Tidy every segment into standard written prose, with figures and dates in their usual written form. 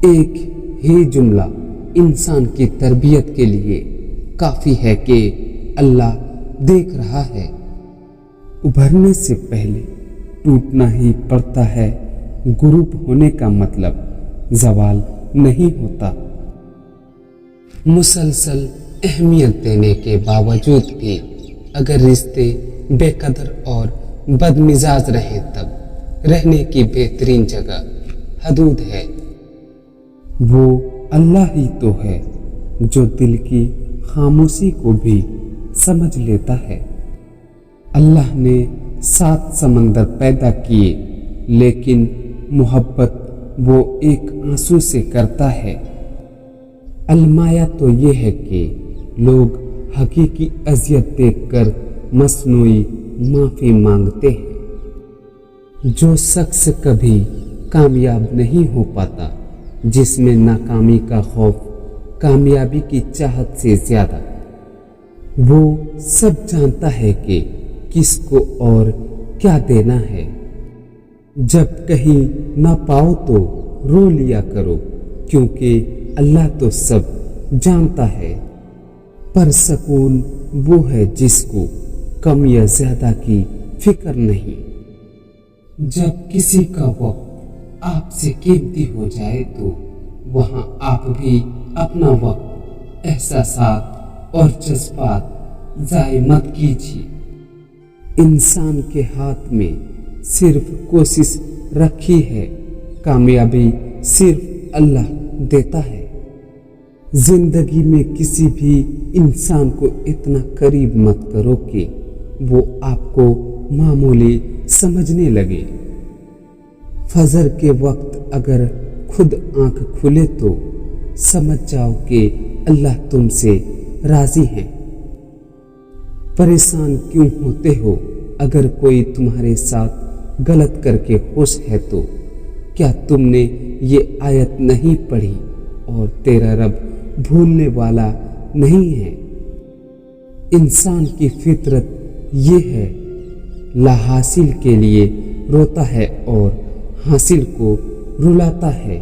ایک ہی جملہ انسان کی تربیت کے لیے کافی ہے کہ اللہ دیکھ رہا ہے۔ ابھرنے سے پہلے ٹوٹنا ہی پڑتا ہے۔ گروپ ہونے کا مطلب زوال نہیں ہوتا۔ مسلسل اہمیت دینے کے باوجود بھی اگر رشتے بے قدر اور بد مزاج رہیں تب رہنے کی بہترین جگہ حدود ہے۔ وہ اللہ ہی تو ہے جو دل کی خاموشی کو بھی سمجھ لیتا ہے۔ اللہ نے 7 سمندر پیدا کیے لیکن محبت وہ ایک آنسو سے کرتا ہے۔ المایا تو یہ ہے کہ لوگ حقیقی اذیت دیکھ کر مصنوعی معافی مانگتے ہیں۔ جو شخص کبھی کامیاب نہیں ہو پاتا، جس میں ناکامی کا خوف کامیابی کی چاہت سے زیادہ، وہ سب جانتا ہے کہ کس کو اور کیا دینا ہے۔ جب کہیں نہ پاؤ تو رو لیا کرو، کیونکہ اللہ تو سب جانتا ہے۔ پر سکون وہ ہے جس کو کم یا زیادہ کی فکر نہیں۔ جب کسی کا وقت آپ سے قیمتی ہو جائے تو وہاں آپ بھی اپنا وقت، احساسات اور جذبات ضائع مت کیجیے۔ انسان کے ہاتھ میں صرف کوشش رکھی ہے، کامیابی صرف اللہ دیتا ہے۔ زندگی میں کسی بھی انسان کو اتنا قریب مت کرو کہ وہ آپ کو معمولی سمجھنے لگے۔ فجر کے وقت اگر خود آنکھ کھلے تو سمجھ جاؤ کہ اللہ تم سے راضی ہے۔ پریشان کیوں ہوتے ہو اگر کوئی تمہارے ساتھ غلط کر کے خوش ہے تو؟ کیا تم نے یہ آیت نہیں پڑھی اور تیرا رب بھولنے والا نہیں ہے؟ انسان کی فطرت یہ ہے، لا حاصل کے لیے روتا ہے اور حاصل کو رلاتا ہے۔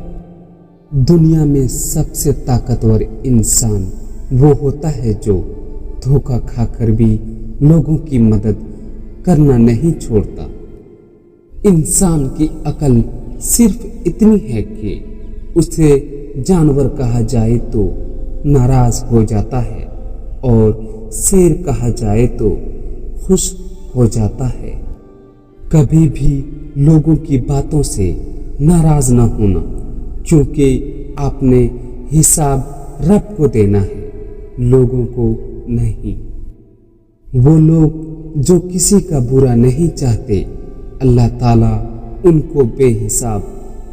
دنیا میں سب سے طاقتور انسان وہ ہوتا ہے جو دھوکہ کھا کر بھی لوگوں کی مدد کرنا نہیں چھوڑتا۔ انسان کی عقل صرف اتنی ہے کہ اسے جانور کہا جائے تو ناراض ہو جاتا ہے اور شیر کہا جائے تو خوش ہو جاتا ہے۔ کبھی بھی لوگوں کی باتوں سے ناراض نہ ہونا، کیونکہ آپ نے حساب رب کو دینا ہے، لوگوں کو نہیں۔ وہ لوگ جو کسی کا برا نہیں چاہتے، اللہ تعالیٰ ان کو بے حساب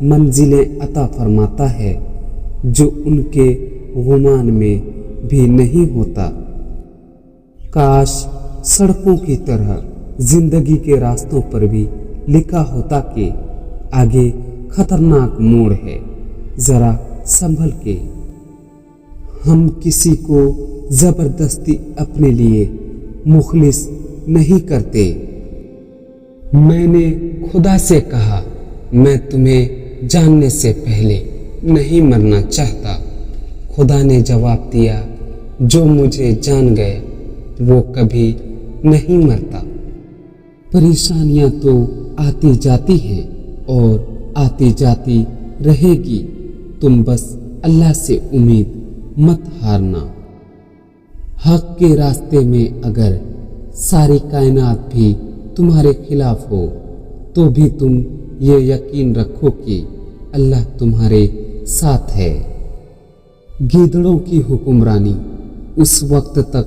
منزلیں عطا فرماتا ہے جو ان کے گمان میں بھی نہیں ہوتا۔ کاش سڑکوں کی طرح زندگی کے راستوں پر بھی لکھا ہوتا کہ آگے خطرناک موڑ ہے، ذرا سنبھل کے۔ ہم کسی کو زبردستی اپنے لیے مخلص نہیں کرتے۔ میں نے خدا سے کہا، میں تمہیں جاننے سے پہلے نہیں مرنا چاہتا۔ خدا نے جواب دیا، جو مجھے جان گئے وہ کبھی نہیں مرتا۔ پریشانیاں تو آتی جاتی ہیں اور آتی جاتی رہے گی، تم بس اللہ سے امید مت ہارنا۔ حق کے راستے میں اگر ساری کائنات بھی تمہارے خلاف ہو تو بھی تم یہ یقین رکھو کہ اللہ تمہارے ساتھ ہے۔ گیدڑوں کی حکمرانی اس وقت تک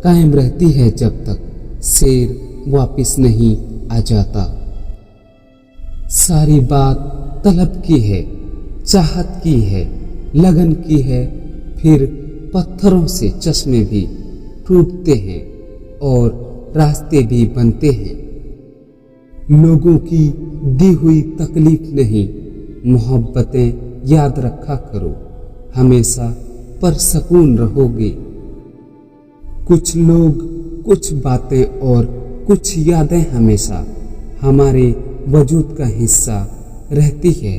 قائم رہتی ہے جب تک شیر واپس نہیں آ جاتا۔ ساری بات طلب کی ہے، چاہت کی ہے، لگن کی ہے، پھر پتھروں سے چشمے بھی ٹوٹتے ہیں اور راستے بھی بنتے ہیں۔ لوگوں کی دی ہوئی تکلیف نہیں، محبتیں یاد رکھا کرو، ہمیشہ پرسکون رہو گے۔ کچھ لوگ، کچھ باتیں اور کچھ یادیں ہمیشہ ہمارے وجود کا حصہ رہتی ہے۔